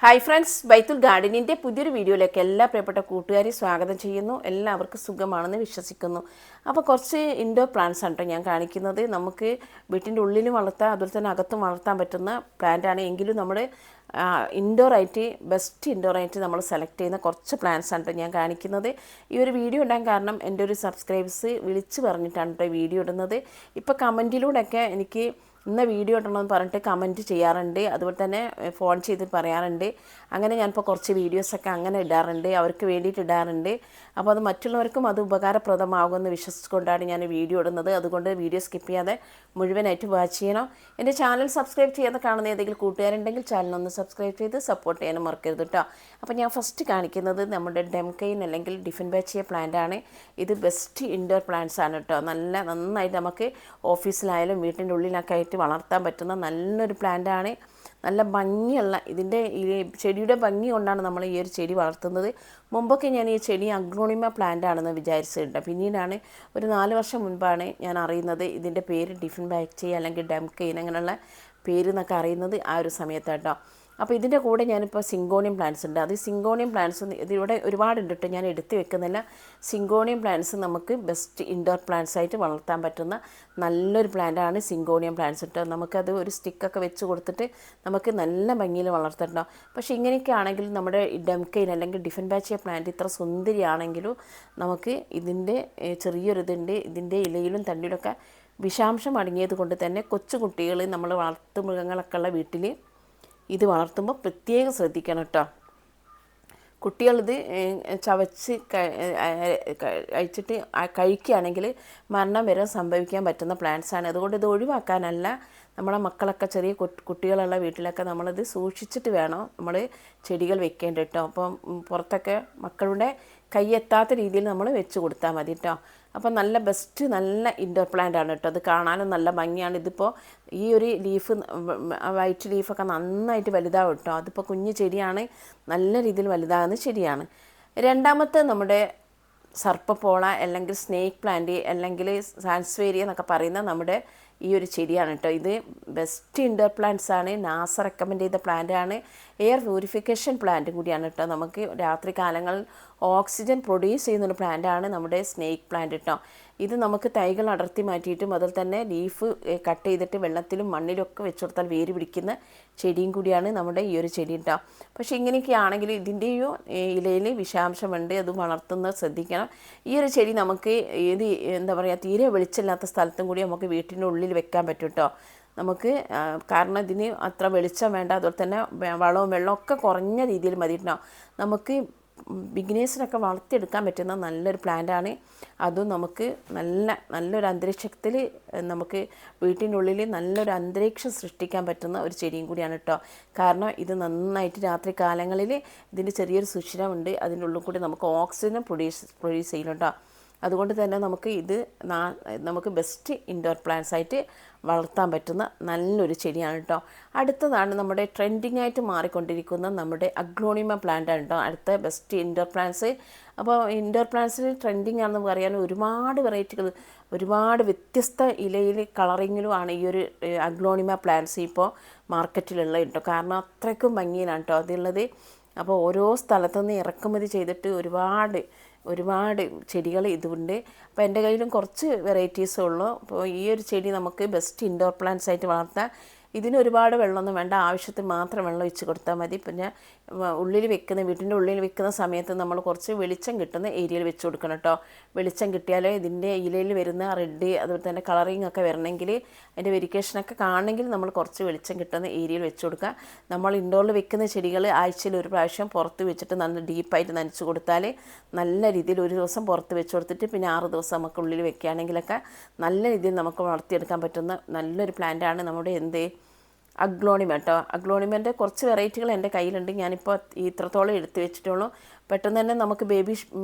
Hi friends, ബൈത്തുൽ ഗാർഡനിൻ്റെ പുതിയൊരു വീഡിയോയിലേക്ക് എല്ലാ പ്രിയപ്പെട്ട കൂട്ടുകാരെയും സ്വാഗതം ചെയ്യുന്നു. എല്ലാവർക്കും സുഖമാണെന്ന് വിശ്വസിക്കുന്നു. അപ്പോൾ കുറച്ച് ഇൻഡോർ പ്ലാന്റ്സ് ആണ് കേട്ടോ ഞാൻ കാണിക്കുന്നത്. നമുക്ക് വീട്ടിൻ്റെ ഉള്ളിലും വളർത്താം, അതുപോലെ തന്നെ അകത്തും വളർത്താൻ പറ്റുന്ന പ്ലാന്റാണ്. എങ്കിലും നമ്മൾ ഇൻഡോറായിട്ട് ബെസ്റ്റ് ഇൻഡോറായിട്ട് നമ്മൾ സെലക്ട് ചെയ്യുന്ന കുറച്ച് പ്ലാന്റ്സ് ആണ് കേട്ടോ ഞാൻ കാണിക്കുന്നത്. ഈ ഒരു വീഡിയോ ഇടാൻ കാരണം എൻ്റെ ഒരു സബ്സ്ക്രൈബേഴ്സ് വിളിച്ച് പറഞ്ഞിട്ടാണ് കേട്ടോ വീഡിയോ ഇടുന്നത്. ഇപ്പോൾ കമൻറ്റിലൂടെയൊക്കെ എനിക്ക് ഇന്ന വീഡിയോ ഇടണമെന്ന് പറഞ്ഞിട്ട് കമൻറ്റ് ചെയ്യാറുണ്ട്, അതുപോലെ തന്നെ ഫോൺ ചെയ്ത് പറയാറുണ്ട്. അങ്ങനെ ഞാനിപ്പോൾ കുറച്ച് വീഡിയോസൊക്കെ അങ്ങനെ ഇടാറുണ്ട്, അവർക്ക് വേണ്ടിയിട്ട് ഇടാറുണ്ട്. അപ്പോൾ അത് മറ്റുള്ളവർക്കും അത് ഉപകാരപ്രദമാകുമെന്ന് വിശ്വസിച്ചുകൊണ്ടാണ് ഞാൻ വീഡിയോ ഇടുന്നത്. അതുകൊണ്ട് വീഡിയോ സ്കിപ്പ് ചെയ്യാതെ മുഴുവനായിട്ട് വാച്ച് ചെയ്യണം. എൻ്റെ ചാനൽ സബ്സ്ക്രൈബ് ചെയ്യാതെ കാണുന്ന ഏതെങ്കിലും കൂട്ടുകാരുണ്ടെങ്കിൽ ചാനലൊന്ന് സബ്സ്ക്രൈബ് ചെയ്ത് സപ്പോർട്ട് ചെയ്യാനും മറക്കരുത് കേട്ടോ. അപ്പോൾ ഞാൻ ഫസ്റ്റ് കാണിക്കുന്നത് നമ്മുടെ ഡെംകൈൻ അല്ലെങ്കിൽ ഡിഫൻബാച്ചിയ പ്ലാന്റ് ആണ്. ഇത് ബെസ്റ്റ് ഇൻഡോർ പ്ലാന്റ്സ് ആണ് കേട്ടോ. നന്നായിട്ട് നമുക്ക് ഓഫീസിലായാലും വീട്ടിൻ്റെ ഉള്ളിലൊക്കെ ആയിട്ട് വളർത്താൻ പറ്റുന്ന നല്ലൊരു പ്ലാന്റാണ്. നല്ല ഭംഗിയുള്ള ഇതിൻ്റെ ഈ ചെടിയുടെ ഭംഗി കൊണ്ടാണ് നമ്മൾ ഈ ഒരു ചെടി വളർത്തുന്നത്. മുമ്പൊക്കെ ഞാൻ ഈ ചെടി അഗ്ലോണിമ പ്ലാന്റ് ആണെന്ന് വിചാരിച്ചിട്ടുണ്ട്. പിന്നീടാണ് ഒരു 4 വർഷം മുൻപാണ് ഞാൻ അറിയുന്നത് ഇതിൻ്റെ പേര് ഡിഫൻബാച്ചിയ അല്ലെങ്കിൽ ഡെംകൈൻ അങ്ങനെയുള്ള പേര് എന്നൊക്കെ അറിയുന്നത് ആ ഒരു സമയത്താട്ടോ. അപ്പോൾ ഇതിൻ്റെ കൂടെ ഞാനിപ്പോൾ സിങ്കോണിയം പ്ലാന്റ്സ് ഉണ്ട്. അത് സിങ്കോണിയം പ്ലാന്റ്സ് ഇതിവിടെ ഒരുപാടുണ്ട് കേട്ടോ, ഞാൻ എടുത്ത് വെക്കുന്നില്ല. സിങ്കോണിയം പ്ലാന്റ്സ് നമുക്ക് ബെസ്റ്റ് ഇൻഡോർ പ്ലാന്റ്സ് ആയിട്ട് വളർത്താൻ പറ്റുന്ന നല്ലൊരു പ്ലാന്റാണ് സിങ്കോണിയം പ്ലാന്റ്സ് കേട്ടോ. നമുക്കത് ഒരു സ്റ്റിക്കൊക്കെ വെച്ച് കൊടുത്തിട്ട് നമുക്ക് നല്ല ഭംഗിയിൽ വളർത്തട്ടോ. പക്ഷേ ഇങ്ങനെയൊക്കെ ആണെങ്കിൽ നമ്മുടെ ഡെംകൈൻ അല്ലെങ്കിൽ ഡിഫൻബാച്ചിയ പ്ലാന്റ് ഇത്ര സുന്ദരിയാണെങ്കിലും നമുക്ക് ഇതിൻ്റെ ചെറിയൊരിതുണ്ട്. ഇതിൻ്റെ ഇലയിലും തണ്ടിലൊക്കെ വിഷാംശം അടങ്ങിയത് കൊണ്ട് തന്നെ കൊച്ചു കുട്ടികൾ നമ്മൾ വളർത്തു മൃഗങ്ങളൊക്കെ ഉള്ള വീട്ടിൽ ഇത് വളർത്തുമ്പോൾ പ്രത്യേകം ശ്രദ്ധിക്കണം കേട്ടോ. കുട്ടികളിത് ചവച്ച് കഴിച്ചിട്ട് കഴിക്കുകയാണെങ്കിൽ മരണം വരെ സംഭവിക്കാൻ പറ്റുന്ന പ്ലാന്റ്സാണ്. അതുകൊണ്ട് ഇത് ഒഴിവാക്കാനല്ല, നമ്മളെ മക്കളൊക്കെ ചെറിയ കുട്ടികളുള്ള വീട്ടിലൊക്കെ നമ്മളിത് സൂക്ഷിച്ചിട്ട് വേണം നമ്മൾ ചെടികൾ വെക്കേണ്ടത് കേട്ടോ. അപ്പം പുറത്തൊക്കെ മക്കളുടെ കൈയെത്താത്ത രീതിയിൽ നമ്മൾ വെച്ച് കൊടുത്താൽ മതി കേട്ടോ. അപ്പോൾ നല്ല ബെസ്റ്റ് നല്ല ഇൻഡോർ പ്ലാന്റ് ആണ് കേട്ടോ. അത് കാണാനും നല്ല ഭംഗിയാണ്. ഇതിപ്പോൾ ഈ ഒരു ലീഫ് വൈറ്റ് ലീഫൊക്കെ നന്നായിട്ട് വലുതാവും കേട്ടോ. അതിപ്പോൾ കുഞ്ഞു ചെടിയാണ്, നല്ല രീതിയിൽ വലുതാകുന്ന ചെടിയാണ്. രണ്ടാമത്തെ നമ്മുടെ സർപ്പപ്പോള അല്ലെങ്കിൽ സ്നേക്ക് പ്ലാന്റ് അല്ലെങ്കിൽ സാൻസ്വേരിയ എന്നൊക്കെ പറയുന്ന നമ്മുടെ ഈ ഒരു ചെടിയാണ് കേട്ടോ. ഇത് ബെസ്റ്റ് ഇൻഡോർ പ്ലാന്റ്സ് ആണ്. നാസ റെക്കമെൻഡ് ചെയ്ത പ്ലാന്റ് ആണ്. എയർ പ്യൂരിഫിക്കേഷൻ പ്ലാന്റ് കൂടിയാണ് കേട്ടോ. നമുക്ക് രാത്രി കാലങ്ങളിൽ ഓക്സിജൻ പ്രൊഡ്യൂസ് ചെയ്യുന്നൊരു പ്ലാന്റാണ് നമ്മുടെ സ്നേക്ക് പ്ലാന്റ് കേട്ടോ. ഇത് നമുക്ക് തൈകൾ അടർത്തി മാറ്റിയിട്ടും അതുപോലെ തന്നെ ലീഫ് കട്ട് ചെയ്തിട്ട് വെള്ളത്തിലും മണ്ണിലും ഒക്കെ വെച്ച് കൊടുത്താൽ വേര് പിടിക്കുന്ന ചെടിയും കൂടിയാണ് നമ്മുടെ ഈ ഒരു ചെടി കേട്ടോ. പക്ഷേ ഇങ്ങനെയൊക്കെ ആണെങ്കിൽ ഇതിൻ്റെയും ഇലയിൽ വിഷാംശമുണ്ട്, അത് വളർത്തുന്നത് ശ്രദ്ധിക്കണം. ഈ ഒരു ചെടി നമുക്ക് ഏത് എന്താ പറയുക തീരെ വെളിച്ചമില്ലാത്ത സ്ഥലത്തും കൂടി നമുക്ക് വീട്ടിൻ്റെ ഉള്ളിൽ വെക്കാൻ പറ്റും കേട്ടോ. നമുക്ക് കാരണം ഇതിന് അത്ര വെളിച്ചം വേണ്ട, അതുപോലെ തന്നെ വളവും വെള്ളവും ഒക്കെ കുറഞ്ഞ രീതിയിൽ മതി കേട്ടോ. നമുക്ക് ബിഗിനേഴ്സിനൊക്കെ വളർത്തിയെടുക്കാൻ പറ്റുന്ന നല്ലൊരു പ്ലാന്റാണ്. അതും നമുക്ക് നല്ലൊരു അന്തരീക്ഷത്തിൽ നമുക്ക് വീട്ടിനുള്ളിൽ നല്ലൊരു അന്തരീക്ഷം സൃഷ്ടിക്കാൻ പറ്റുന്ന ഒരു ചെടിയും കൂടിയാണ് കേട്ടോ. കാരണം ഇത് നന്നായിട്ട് രാത്രി കാലങ്ങളിൽ ഇതിൻ്റെ ചെറിയൊരു സുഷിരമുണ്ട്, അതിൻ്റെ ഉള്ളിൽ കൂടി നമുക്ക് ഓക്സിജൻ പ്രൊഡ്യൂസ് ചെയ്യണം കേട്ടോ. അതുകൊണ്ട് തന്നെ നമുക്ക് ബെസ്റ്റ് ഇൻഡോർ പ്ലാന്റ്സ് ആയിട്ട് വളർത്താൻ പറ്റുന്ന നല്ലൊരു ചെടിയാണ് കേട്ടോ. അടുത്തതാണ് നമ്മുടെ ട്രെൻഡിങ് ആയിട്ട് മാറിക്കൊണ്ടിരിക്കുന്ന നമ്മുടെ അഗ്ലോണിമ പ്ലാന്റ് ആണ് കേട്ടോ. അടുത്ത ബെസ്റ്റ് ഇൻഡോർ പ്ലാന്റ്സ്. അപ്പോൾ ഇൻഡോർ പ്ലാന്റ്സിൽ ട്രെൻഡിങ് ആണെന്ന് പറയാൻ ഒരുപാട് വെറൈറ്റികൾ, ഒരുപാട് വ്യത്യസ്ത ഇലയിൽ കളറിങ്ങിലുമാണ് ഈ ഒരു അഗ്ലോണിമ പ്ലാന്റ്സ് ഇപ്പോൾ മാർക്കറ്റിലുള്ള കേട്ടോ. കാരണം അത്രയ്ക്കും ഭംഗിയിലാണ് കേട്ടോ അതുള്ളത്. അപ്പോൾ ഓരോ സ്ഥലത്തുനിന്ന് ഇറക്കുമതി ചെയ്തിട്ട് ഒരുപാട് ചെടികൾ ഇതുണ്ട്. അപ്പോൾ എൻ്റെ കയ്യിലും കുറച്ച് വെറൈറ്റീസേ ഉള്ളൂ. അപ്പോൾ ഈ ഒരു ചെടി നമുക്ക് ബെസ്റ്റ് ഇൻഡോർ പ്ലാന്റ്സ് ആയിട്ട് വളർത്താം. ഇതിന് ഒരുപാട് വെള്ളമൊന്നും വേണ്ട, ആവശ്യത്തിന് മാത്രം വെള്ളം ഒഴിച്ച് കൊടുത്താൽ മതി. പിന്നെ വീട്ടിൻ്റെ ഉള്ളിൽ വെക്കുന്ന സമയത്ത് നമ്മൾ കുറച്ച് വെളിച്ചം കിട്ടുന്ന ഏരിയയിൽ വെച്ച് കൊടുക്കണം കേട്ടോ. വെളിച്ചം കിട്ടിയാലേ ഇതിൻ്റെ ഇലയിൽ വരുന്ന റെഡ് അതുപോലെ തന്നെ കളറിങ് ഒക്കെ വരണമെങ്കിൽ, അതിൻ്റെ വെരിക്കേഷനൊക്കെ കാണണമെങ്കിൽ നമ്മൾ കുറച്ച് വെളിച്ചം കിട്ടുന്ന ഏരിയയിൽ വെച്ച് കൊടുക്കുക. നമ്മൾ ഇൻഡോറിൽ വെക്കുന്ന ചെടികൾ ആഴ്ചയിൽ ഒരു പ്രാവശ്യം പുറത്ത് വെച്ചിട്ട് നല്ല ഡീപ്പായിട്ട് നനച്ച് കൊടുത്താൽ നല്ല രീതിയിൽ ഒരു ദിവസം പുറത്ത് വെച്ച് കൊടുത്തിട്ട് പിന്നെ 6 ദിവസം നമുക്ക് ഉള്ളിൽ വെക്കുകയാണെങ്കിലൊക്കെ നല്ല രീതിയിൽ നമുക്ക് വളർത്തിയെടുക്കാൻ പറ്റുന്ന നല്ലൊരു പ്ലാന്റാണ് നമ്മുടെ അഗ്ലോണിമ കേട്ടോ. അഗ്ലോണിമൻ്റെ കുറച്ച് വെറൈറ്റികൾ എൻ്റെ കയ്യിലുണ്ട്, ഞാനിപ്പോൾ ഇത്രത്തോളം എടുത്ത് വെച്ചിട്ടുള്ളൂ. പെട്ടെന്ന് തന്നെ നമുക്ക് ബേബി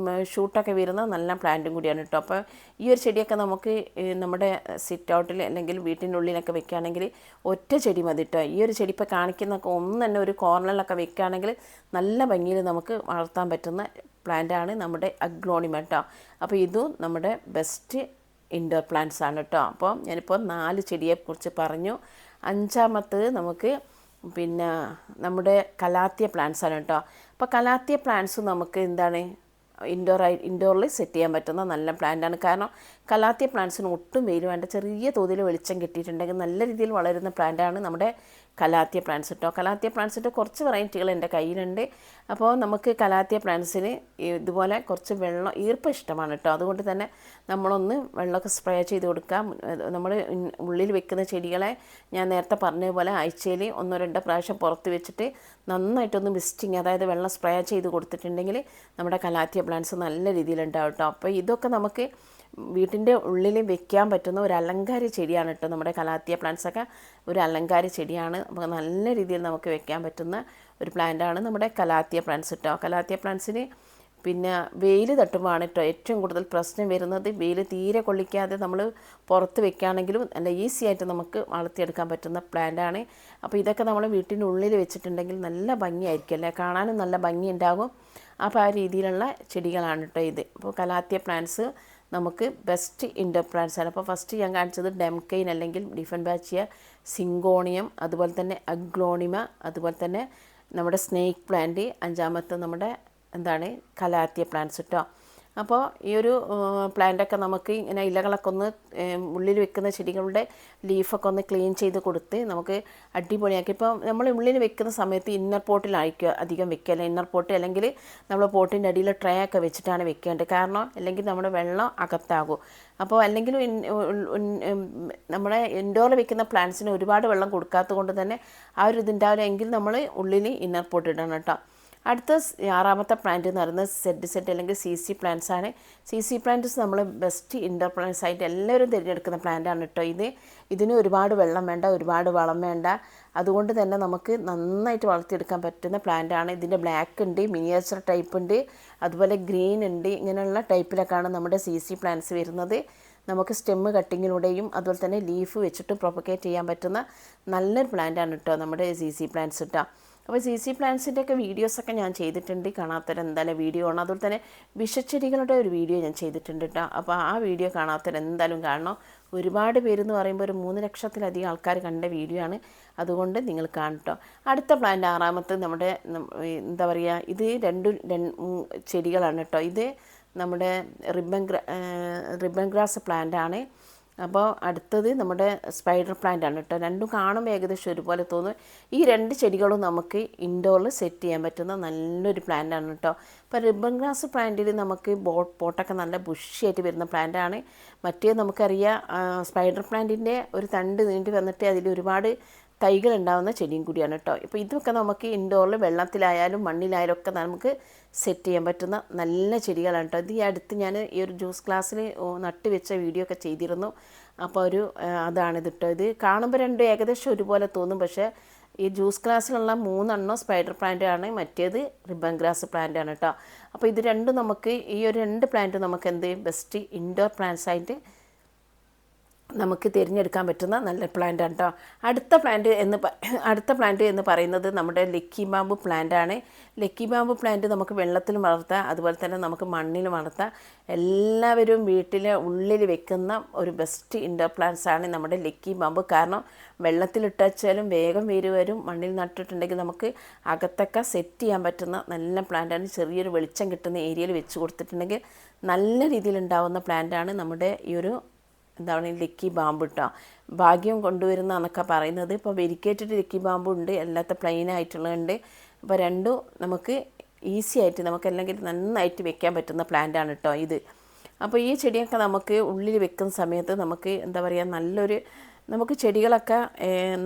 ഷൂട്ടൊക്കെ വരുന്ന നല്ല പ്ലാന്റും കൂടിയാണ് കേട്ടോ. അപ്പോൾ ഈ ഒരു ചെടിയൊക്കെ നമുക്ക് നമ്മുടെ സിറ്റ് ഔട്ടിൽ അല്ലെങ്കിൽ വീട്ടിൻ്റെ ഉള്ളിലൊക്കെ വെക്കുകയാണെങ്കിൽ ഒറ്റ ചെടി മതി കേട്ടോ. ഈ ഒരു ചെടി ഇപ്പോൾ കാണിക്കുന്നൊക്കെ ഒന്ന് തന്നെ ഒരു കോർണറിലൊക്കെ വെക്കുകയാണെങ്കിൽ നല്ല ഭംഗിയിൽ നമുക്ക് വളർത്താൻ പറ്റുന്ന പ്ലാന്റാണ് നമ്മുടെ അഗ്ലോണിമ കേട്ടോ. അപ്പോൾ ഇതും നമ്മുടെ ബെസ്റ്റ് ഇൻഡോർ പ്ലാന്റ്സ് ആണ് കേട്ടോ. അപ്പോൾ ഞാനിപ്പോൾ 4 ചെടിയെക്കുറിച്ച് പറഞ്ഞു. അഞ്ചാമത്തത് നമുക്ക് പിന്നെ നമ്മുടെ കലാത്തിയ പ്ലാന്റ്സാണ് കേട്ടോ. അപ്പോൾ കലാത്തിയ പ്ലാന്റ്സ് നമുക്ക് എന്താണ് ഇൻഡോറിൽ സെറ്റ് ചെയ്യാൻ പറ്റുന്ന നല്ല പ്ലാന്റാണ്. കാരണം കലാത്തിയ പ്ലാന്റ്സിന് ഒട്ടും വെയിൽ വേണ്ട, ചെറിയ തോതിൽ വെളിച്ചം കിട്ടിയിട്ടുണ്ടെങ്കിൽ നല്ല രീതിയിൽ വളരുന്ന പ്ലാന്റാണ് നമ്മുടെ കലാത്തിയ പ്ലാന്റ്സ് കേട്ടോ. കലാത്തിയ പ്ലാന്റ്സിൻ്റെ കുറച്ച് വെറൈറ്റികൾ എൻ്റെ കയ്യിലുണ്ട്. അപ്പോൾ നമുക്ക് കലാത്തിയ പ്ലാന്റ്സിന് ഇതുപോലെ കുറച്ച് വെള്ളം ഈർപ്പം ഇഷ്ടമാണ് കേട്ടോ. അതുകൊണ്ട് തന്നെ നമ്മളൊന്ന് വെള്ളമൊക്കെ സ്പ്രേ ചെയ്ത് കൊടുക്കാം. നമ്മൾ ഉള്ളിൽ വെക്കുന്ന ചെടികളെ ഞാൻ നേരത്തെ പറഞ്ഞതുപോലെ ആഴ്ചയിൽ 1-2 പ്രാവശ്യം പുറത്ത് വെച്ചിട്ട് നന്നായിട്ടൊന്ന് മിസ്റ്റിങ്, അതായത് വെള്ളം സ്പ്രേ ചെയ്ത് കൊടുത്തിട്ടുണ്ടെങ്കിൽ നമ്മുടെ കലാത്തിയ പ്ലാന്റ്സ് നല്ല രീതിയിലുണ്ടാവും കേട്ടോ. അപ്പോൾ ഇതൊക്കെ നമുക്ക് വീട്ടിൻ്റെ ഉള്ളിൽ വെക്കാൻ പറ്റുന്ന ഒരു അലങ്കാര ചെടിയാണ് കേട്ടോ. നമ്മുടെ കലാത്തിയ പ്ലാന്റ്സൊക്കെ ഒരു അലങ്കാര ചെടിയാണ്. നമുക്ക് നല്ല രീതിയിൽ നമുക്ക് വെക്കാൻ പറ്റുന്ന ഒരു പ്ലാന്റാണ് നമ്മുടെ കലാത്തിയ പ്ലാന്റ്സ് കേട്ടോ. കലാത്തിയ പ്ലാന്റ്സിന് പിന്നെ വെയിൽ തട്ടുമ്പോഴാണ് കേട്ടോ ഏറ്റവും കൂടുതൽ പ്രശ്നം വരുന്നത്. വെയിൽ തീരെ കൊള്ളിക്കാതെ നമ്മൾ പുറത്ത് വെക്കുകയാണെങ്കിലും നല്ല ഈസി ആയിട്ട് നമുക്ക് വളർത്തിയെടുക്കാൻ പറ്റുന്ന പ്ലാന്റാണ്. അപ്പോൾ ഇതൊക്കെ നമ്മൾ വീട്ടിൻ്റെ ഉള്ളിൽ വെച്ചിട്ടുണ്ടെങ്കിൽ നല്ല ഭംഗിയായിരിക്കും അല്ലേ, കാണാനും നല്ല ഭംഗി ഉണ്ടാകും. അപ്പോൾ ആ രീതിയിലുള്ള ചെടികളാണ് കേട്ടോ ഇത്. അപ്പോൾ കലാത്തിയ പ്ലാന്റ്സ് നമുക്ക് ബെസ്റ്റ് ഇൻഡോർ പ്ലാന്റ്സ് ആണ്. അപ്പോൾ ഫസ്റ്റ് ഞാൻ കാണിച്ചത് ഡെംകെയിൻ അല്ലെങ്കിൽ ഡിഫൻബാച്ചിയ, സിങ്കോണിയം, അതുപോലെ തന്നെ അഗ്ലോണിമ, അതുപോലെ തന്നെ നമ്മുടെ സ്നേക്ക് പ്ലാന്റ്, അഞ്ചാമത്തെ നമ്മുടെ എന്താണ് കലാത്തിയ പ്ലാന്റ്സ് കേട്ടോ. അപ്പോൾ ഈ ഒരു പ്ലാന്റൊക്കെ നമുക്ക് ഇങ്ങനെ ഇലകളൊക്കെ ഒന്ന് ഉള്ളിൽ വെക്കുന്ന ചെടികളുടെ ലീഫൊക്കെ ഒന്ന് ക്ലീൻ ചെയ്ത് കൊടുത്ത് നമുക്ക് അടിപൊളിയാക്കി. ഇപ്പോൾ നമ്മൾ ഉള്ളിൽ വെക്കുന്ന സമയത്ത് ഇന്നർ പോട്ടിലായിരിക്കും അധികം വെക്കുക, ഇന്നർ പോട്ട് അല്ലെങ്കിൽ നമ്മൾ പോട്ടിൻ്റെ അടിയിൽ ട്രേ ഒക്കെ വെച്ചിട്ടാണ് വെക്കേണ്ടത്. കാരണം അല്ലെങ്കിൽ നമ്മുടെ വെള്ളം അകത്താകും. അപ്പോൾ അല്ലെങ്കിൽ നമ്മുടെ ഇൻഡോറിൽ വെക്കുന്ന പ്ലാന്റ്സിന് ഒരുപാട് വെള്ളം കൊടുക്കാത്തത് കൊണ്ട് തന്നെ ആ ഒരു ഇതുണ്ടാവില്ല. എങ്കിൽ നമ്മൾ ഉള്ളിൽ ഇന്നർ പോട്ട് ഇടണം കേട്ടോ. അടുത്ത 6ാമത്തെ പ്ലാന്റ് എന്ന് പറയുന്നത് സെറ്റ് അല്ലെങ്കിൽ CC പ്ലാന്റ്സ് ആണ്. CC പ്ലാന്റ്സ് നമ്മൾ ബെസ്റ്റ് ഇൻഡോർ പ്ലാന്റ്സ് ആയിട്ട് എല്ലാവരും തിരഞ്ഞെടുക്കുന്ന പ്ലാന്റാണ് കേട്ടോ. ഇതിന് ഒരുപാട് വെള്ളം വേണ്ട, ഒരുപാട് വളം വേണ്ട. അതുകൊണ്ട് തന്നെ നമുക്ക് നന്നായിട്ട് വളർത്തിയെടുക്കാൻ പറ്റുന്ന പ്ലാന്റാണ്. ഇതിൻ്റെ ബ്ലാക്ക് ഉണ്ട്, മിനിയേച്ചർ ടൈപ്പ് ഉണ്ട്, അതുപോലെ ഗ്രീൻ ഉണ്ട്. ഇങ്ങനെയുള്ള ടൈപ്പിലൊക്കെയാണ് നമ്മുടെ CC പ്ലാന്റ്സ് വരുന്നത്. നമുക്ക് സ്റ്റെമ്മ് കട്ടിങ്ങിലൂടെയും അതുപോലെ തന്നെ ലീഫ് വെച്ചിട്ട് പ്രൊപ്പഗേറ്റ് ചെയ്യാൻ പറ്റുന്ന നല്ലൊരു പ്ലാന്റാണ് കേട്ടോ നമ്മുടെ CC പ്ലാന്റ്സ് കേട്ടോ. അപ്പോൾ CC പ്ലാന്റ്സിൻ്റെയൊക്കെ വീഡിയോസൊക്കെ ഞാൻ ചെയ്തിട്ടുണ്ട്, കാണാത്തവർ എന്തായാലും വീഡിയോ ആണ്. അതുപോലെ തന്നെ വിഷച്ചെടികളുടെ ഒരു വീഡിയോ ഞാൻ ചെയ്തിട്ടുണ്ട് കേട്ടോ. അപ്പോൾ ആ വീഡിയോ കാണാത്തവർ എന്തായാലും കാണണം. ഒരുപാട് പേരെന്ന് പറയുമ്പോൾ ഒരു 3 ലക്ഷത്തിലധികം ആൾക്കാർ കണ്ട വീഡിയോ ആണ്. അതുകൊണ്ട് നിങ്ങൾ കാണട്ടോ. അടുത്ത പ്ലാന്റ് 6ാമത്തെ നമ്മുടെ എന്താ പറയുക, ഇത് രണ്ട് ചെടികളാണ് കേട്ടോ. ഇത് നമ്മുടെ റിബൺ ഗ്രാസ് പ്ലാന്റാണ്. അപ്പോൾ അടുത്തത് നമ്മുടെ സ്പൈഡർ പ്ലാന്റ് ആണ് കേട്ടോ. രണ്ടും കാണുമ്പോൾ ഏകദേശം ഒരുപോലെ തോന്നും. ഈ 2 ചെടികളും നമുക്ക് ഇൻഡോറിൽ സെറ്റ് ചെയ്യാൻ പറ്റുന്ന നല്ലൊരു പ്ലാന്റാണ് കേട്ടോ. ഇപ്പോൾ റിബൺ ഗ്രാസ് പ്ലാന്റിൽ നമുക്ക് പോട്ടൊക്കെ നല്ല ബുഷിയായിട്ട് വരുന്ന പ്ലാന്റാണ്. മറ്റേ നമുക്കറിയാം സ്പൈഡർ പ്ലാന്റിൻ്റെ ഒരു തണ്ട് നീണ്ടി വന്നിട്ട് അതിൽ ഒരുപാട് തൈകൾ ഉണ്ടാകുന്ന ചെടിയും കൂടിയാണ് കേട്ടോ. ഇപ്പോൾ ഇതൊക്കെ നമുക്ക് ഇൻഡോറിൽ വെള്ളത്തിലായാലും മണ്ണിലായാലും ഒക്കെ നമുക്ക് സെറ്റ് ചെയ്യാൻ പറ്റുന്ന നല്ല ചെടികളാണ് കേട്ടോ. ഇത് ഈ അടുത്ത് ഞാൻ ഈ ഒരു ജ്യൂസ് ഗ്ലാസ്സിൽ നട്ട് വെച്ച വീഡിയോ ഒക്കെ ചെയ്തിരുന്നു. അപ്പോൾ അതാണിത് കേട്ടോ. ഇത് കാണുമ്പോൾ രണ്ടും ഏകദേശം ഒരുപോലെ തോന്നും, പക്ഷേ ഈ ജ്യൂസ് ഗ്ലാസ്സിലുള്ള 3 സ്പൈഡർ പ്ലാന്റ് ആണ്, മറ്റേത് റിബൺ ഗ്രാസ് പ്ലാന്റ് ആണ് കേട്ടോ. അപ്പോൾ ഇത് രണ്ടും നമുക്ക് ഈ ഒരു 2 പ്ലാന്റ് നമുക്ക് എന്ത് ബെസ്റ്റ് ഇൻഡോർ പ്ലാന്റ്സ് ആയിട്ട് നമുക്ക് തിരഞ്ഞെടുക്കാൻ പറ്റുന്ന നല്ല പ്ലാന്റാണ് കേട്ടോ. അടുത്ത പ്ലാന്റ് എന്ന് പറയുന്നത് നമ്മുടെ ലക്കി ബാമ്പു പ്ലാന്റാണ്. ലക്കി ബാമ്പു പ്ലാന്റ് നമുക്ക് വെള്ളത്തിൽ വളർത്താം, അതുപോലെ തന്നെ നമുക്ക് മണ്ണിൽ വളർത്താം. എല്ലാവരും വീട്ടിലെ ഉള്ളിൽ വെക്കുന്ന ഒരു ബെസ്റ്റ് ഇൻഡോർ പ്ലാന്റ്സ് ആണ് നമ്മുടെ ലക്കി ബാമ്പു. കാരണം വെള്ളത്തിലിട്ടാച്ചാലും വേഗം വേര് വരും. മണ്ണിൽ നട്ടിട്ടുണ്ടെങ്കിൽ നമുക്ക് അകത്തൊക്കെ സെറ്റ് ചെയ്യാൻ പറ്റുന്ന നല്ല പ്ലാന്റാണ്. ചെറിയൊരു വെളിച്ചം കിട്ടുന്ന ഏരിയയിൽ വെച്ച് കൊടുത്തിട്ടുണ്ടെങ്കിൽ നല്ല രീതിയിൽ ഉണ്ടാകുന്ന പ്ലാന്റാണ് നമ്മുടെ ഈ ഒരു എന്താണ് ലക്കി ബാമ്പു കേട്ടോ. ഭാഗ്യം കൊണ്ടുവരുന്ന എന്നൊക്കെ പറയുന്നത്. ഇപ്പോൾ വെരിക്കേറ്റഡ് ലക്കി ബാമ്പു ഉണ്ട്, അല്ലാത്ത പ്ലെയിൻ ആയിട്ടുള്ളതുണ്ട്. അപ്പോൾ രണ്ടും നമുക്ക് ഈസി ആയിട്ട് നമുക്ക് അല്ലെങ്കിൽ നന്നായിട്ട് വെക്കാൻ പറ്റുന്ന പ്ലാന്റാണ് കേട്ടോ ഇത്. അപ്പോൾ ഈ ചെടിയൊക്കെ നമുക്ക് ഉള്ളിൽ വെക്കുന്ന സമയത്ത് നമുക്ക് എന്താ പറയുക നമുക്ക് ചെടികളൊക്കെ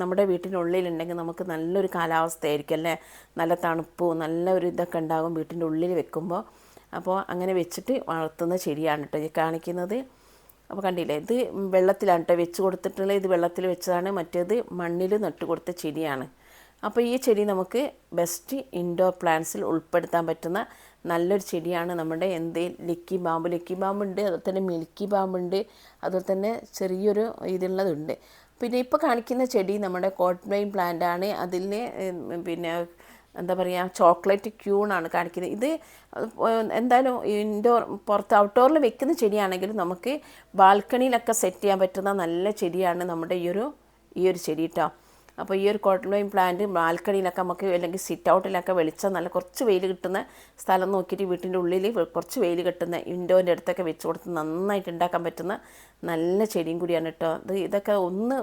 നമ്മുടെ വീട്ടിനുള്ളിലുണ്ടെങ്കിൽ നമുക്ക് നല്ലൊരു കാലാവസ്ഥയായിരിക്കും അല്ലേ, നല്ല തണുപ്പും നല്ല ഒരു ഇതൊക്കെ ഉണ്ടാകും വീട്ടിൻ്റെ ഉള്ളിൽ വെക്കുമ്പോൾ. അപ്പോൾ അങ്ങനെ വെച്ചിട്ട് വളർത്തുന്ന ചെടിയാണ് കേട്ടോ ഈ കാണിക്കുന്നത്. അപ്പോൾ കണ്ടില്ലേ, ഇത് വെള്ളത്തിലാണ് കേട്ടോ വെച്ച് കൊടുത്തിട്ടുള്ളത്. ഇത് വെള്ളത്തിൽ വെച്ചതാണ്, മറ്റേത് മണ്ണിൽ നട്ട് കൊടുത്ത ചെടിയാണ്. അപ്പോൾ ഈ ചെടി നമുക്ക് ബെസ്റ്റ് ഇൻഡോർ പ്ലാന്റ്സിൽ ഉൾപ്പെടുത്താൻ പറ്റുന്ന നല്ലൊരു ചെടിയാണ് നമ്മുടെ ലക്കി ബാമ്പ് ഉണ്ട്, അതുപോലെ തന്നെ മിൽക്കി ബാമ്പുണ്ട്, അതുപോലെ തന്നെ ചെറിയൊരു ഇതുള്ളതുണ്ട്. പിന്നെ ഇപ്പോൾ കാണിക്കുന്ന ചെടി നമ്മുടെ കോട്ട്വൈൻ പ്ലാന്റ് ആണ്. അതിൽ പിന്നെ എന്താ പറയുക ചോക്ലേറ്റ് ക്യൂണാണ് കാണിക്കുന്നത്. ഇത് എന്തായാലും പുറത്ത് ഔട്ട്ഡോറിൽ വെക്കുന്ന ചെടിയാണെങ്കിലും നമുക്ക് ബാൽക്കണിയിലൊക്കെ സെറ്റ് ചെയ്യാൻ പറ്റുന്ന നല്ല ചെടിയാണ് നമ്മുടെ ഈ ഒരു ചെടി കേട്ടോ. അപ്പോൾ ഈ ഒരു കോട്ടൺ വൈൻ പ്ലാന്റ് ബാൽക്കണിയിലൊക്കെ നമുക്ക് അല്ലെങ്കിൽ സിറ്റ് ഔട്ടിലൊക്കെ വെളിച്ചം നല്ല കുറച്ച് വെയിൽ കിട്ടുന്ന സ്ഥലം നോക്കിയിട്ട് വീട്ടിൻ്റെ ഉള്ളിൽ കുറച്ച് വെയിൽ കിട്ടുന്ന വിൻഡോൻ്റെ അടുത്തൊക്കെ വെച്ച് കൊടുത്ത് നന്നായിട്ട് ഉണ്ടാക്കാൻ പറ്റുന്ന നല്ല ചെടിയും കൂടിയാണ് കേട്ടോ. ഇതൊക്കെ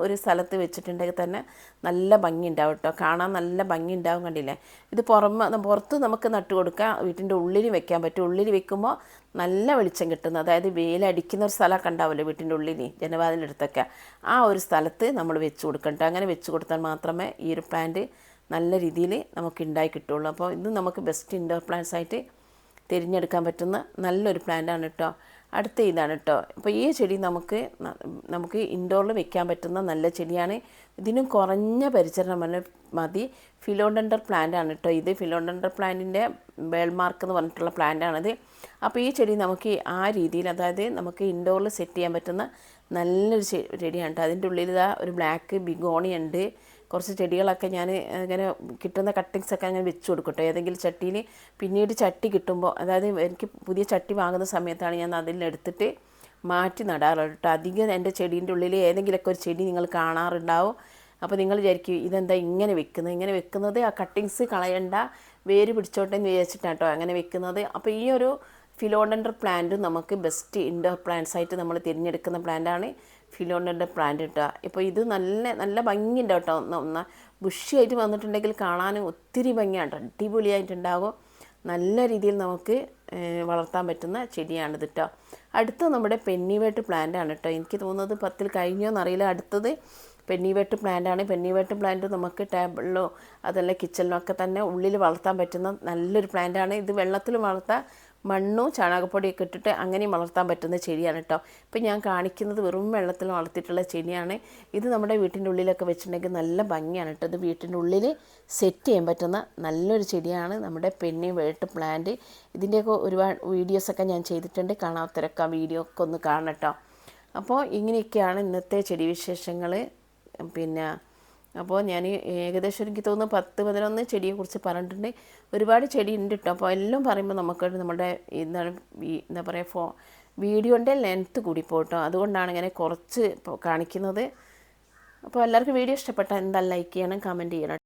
ഒരു സ്ഥലത്ത് വെച്ചിട്ടുണ്ടെങ്കിൽ തന്നെ നല്ല ഭംഗി ഉണ്ടാവും കേട്ടോ, കാണാൻ നല്ല ഭംഗി ഉണ്ടാവും. കണ്ടില്ലേ, ഇത് പുറത്ത് നമുക്ക് നട്ടു കൊടുക്കാം, വീട്ടിൻ്റെ ഉള്ളിൽ വെക്കാൻ പറ്റും. ഉള്ളിൽ വെക്കുമ്പോൾ നല്ല വെളിച്ചം കിട്ടുന്നു, അതായത് വെയിലടിക്കുന്ന ഒരു സ്ഥലമൊക്കെ ഉണ്ടാവില്ലേ വീട്ടിൻ്റെ ഉള്ളിൽ ജനവാതിലെടുത്തൊക്കെ, ആ ഒരു സ്ഥലത്ത് നമ്മൾ വെച്ച് കൊടുക്കണ്ട. അങ്ങനെ വെച്ച് കൊടുത്താൽ മാത്രമേ ഈ ഒരു പ്ലാന്റ് നല്ല രീതിയിൽ നമുക്ക് ഉണ്ടായി കിട്ടുള്ളൂ. അപ്പോൾ ഇത് നമുക്ക് ബെസ്റ്റ് ഇൻഡോർ പ്ലാന്റ്സ് ആയിട്ട് തിരഞ്ഞെടുക്കാൻ പറ്റുന്ന നല്ലൊരു പ്ലാന്റാണ് കേട്ടോ. അടുത്ത ഇതാണ് കേട്ടോ. അപ്പോൾ ഈ ചെടി നമുക്ക് ഇൻഡോറിൽ വെക്കാൻ പറ്റുന്ന നല്ല ചെടിയാണ്. ഇതിനും കുറഞ്ഞ പരിചരണം മതി. ഫിലോഡെൻഡർ പ്ലാന്റ് ആണ് കേട്ടോ. ഇത് ഫിലോഡെൻഡർ പ്ലാന്റിൻ്റെ ബേൾമാർക്ക് എന്ന് പറഞ്ഞിട്ടുള്ള പ്ലാന്റാണിത്. അപ്പോൾ ഈ ചെടി നമുക്ക് ആ രീതിയിൽ, അതായത് നമുക്ക് ഇൻഡോറിൽ സെറ്റ് ചെയ്യാൻ പറ്റുന്ന നല്ലൊരു ചെടിയാണ് കേട്ടോ. അതിൻ്റെ ഉള്ളിൽ ഒരു ബ്ലാക്ക് ബിഗോണി ഉണ്ട്. കുറച്ച് ചെടികളൊക്കെ ഞാൻ ഇങ്ങനെ കിട്ടുന്ന കട്ടിങ്സൊക്കെ അങ്ങനെ വെച്ച് കൊടുക്കട്ടോ ഏതെങ്കിലും ചട്ടിയിൽ. പിന്നീട് ചട്ടി കിട്ടുമ്പോൾ, അതായത് എനിക്ക് പുതിയ ചട്ടി വാങ്ങുന്ന സമയത്താണ് ഞാൻ അതിലെടുത്തിട്ട് മാറ്റി നടാറുള്ളത് കേട്ടോ. അധികം എൻ്റെ ചെടീൻ്റെ ഉള്ളിൽ ഏതെങ്കിലുമൊക്കെ ഒരു ചെടി നിങ്ങൾ കാണാറുണ്ടാവും. അപ്പോൾ നിങ്ങൾ വിചാരിക്കും ഇതെന്താ ഇങ്ങനെ വെക്കുന്നത് ആ കട്ടിങ്സ് കളയണ്ട, വേര് പിടിച്ചോട്ടെ എന്ന് വിചാരിച്ചിട്ടാണ് കേട്ടോ അങ്ങനെ വെക്കുന്നത്. അപ്പോൾ ഈ ഒരു ഫിലോഡെൻഡർ പ്ലാന്റ് നമുക്ക് ബെസ്റ്റ് ഇൻഡോർ പ്ലാന്റ്സ് ആയിട്ട് നമ്മൾ തിരഞ്ഞെടുക്കുന്ന പ്ലാന്റാണ് ഫിലോഡെൻഡർ പ്ലാന്റ് കേട്ടോ. ഇപ്പോൾ ഇത് നല്ല ഭംഗിയുണ്ട് കേട്ടോ. ബുഷിയായിട്ട് വന്നിട്ടുണ്ടെങ്കിൽ കാണാനും ഒത്തിരി ഭംഗിയാണ്, അടിപൊളിയായിട്ടുണ്ടാകും. നല്ല രീതിയിൽ നമുക്ക് വളർത്താൻ പറ്റുന്ന ചെടിയാണിത് കേട്ടോ. അടുത്ത നമ്മുടെ പെന്നിവേട്ട് പ്ലാന്റ് ആണ് കേട്ടോ. എനിക്ക് തോന്നുന്നത് 10 കഴിഞ്ഞോന്നറിയില്ല. അടുത്തത് പെന്നിവേട്ട് പ്ലാന്റാണ്. പെന്നിവേട്ട് പ്ലാന്റ് നമുക്ക് ടേബിളിലോ അതല്ല കിച്ചണിലോ ഒക്കെ തന്നെ ഉള്ളിൽ വളർത്താൻ പറ്റുന്ന നല്ലൊരു പ്ലാന്റാണ്. ഇത് വെള്ളത്തിലും വളർത്താം, മണ്ണും ചാണകപ്പൊടിയൊക്കെ ഇട്ടിട്ട് അങ്ങനെയും വളർത്താൻ പറ്റുന്ന ചെടിയാണ് കേട്ടോ. ഇപ്പം ഞാൻ കാണിക്കുന്നത് വെറും വെള്ളത്തിൽ വളർത്തിയിട്ടുള്ള ചെടിയാണ്. ഇത് നമ്മുടെ വീട്ടിൻ്റെ ഉള്ളിലൊക്കെ വെച്ചിട്ടുണ്ടെങ്കിൽ നല്ല ഭംഗിയാണ് കേട്ടോ. ഇത് വീട്ടിൻ്റെ ഉള്ളിൽ സെറ്റ് ചെയ്യാൻ പറ്റുന്ന നല്ലൊരു ചെടിയാണ് നമ്മുടെ പെന്നിവേട്ട് പ്ലാന്റ്. ഇതിൻ്റെയൊക്കെ ഒരുപാട് വീഡിയോസൊക്കെ ഞാൻ ചെയ്തിട്ടുണ്ട്, കാണാത്തവരൊക്കെ ആ വീഡിയോ ഒക്കെ ഒന്ന് കാണണം കേട്ടോ. അപ്പോൾ ഇങ്ങനെയൊക്കെയാണ് ഇന്നത്തെ ചെടി വിശേഷങ്ങൾ. അപ്പോൾ ഞാൻ ഏകദേശം എനിക്ക് തോന്നുന്നു 10-11 ചെടിയെക്കുറിച്ച് പറഞ്ഞിട്ടുണ്ട്. ഒരുപാട് ചെടി ഉണ്ട് കേട്ടോ. അപ്പോൾ എല്ലാം പറയുമ്പോൾ നമുക്ക് നമ്മുടെ എന്താ പറയുക വീഡിയോൻ്റെ ലെങ്ത്ത് കൂടി പോട്ടോ, അതുകൊണ്ടാണ് ഇങ്ങനെ കുറച്ച് കാണിക്കുന്നത്. അപ്പോൾ എല്ലാവർക്കും വീഡിയോ ഇഷ്ടപ്പെട്ടാൽ എന്താ ലൈക്ക് ചെയ്യണം, കമൻറ്റ് ചെയ്യണം.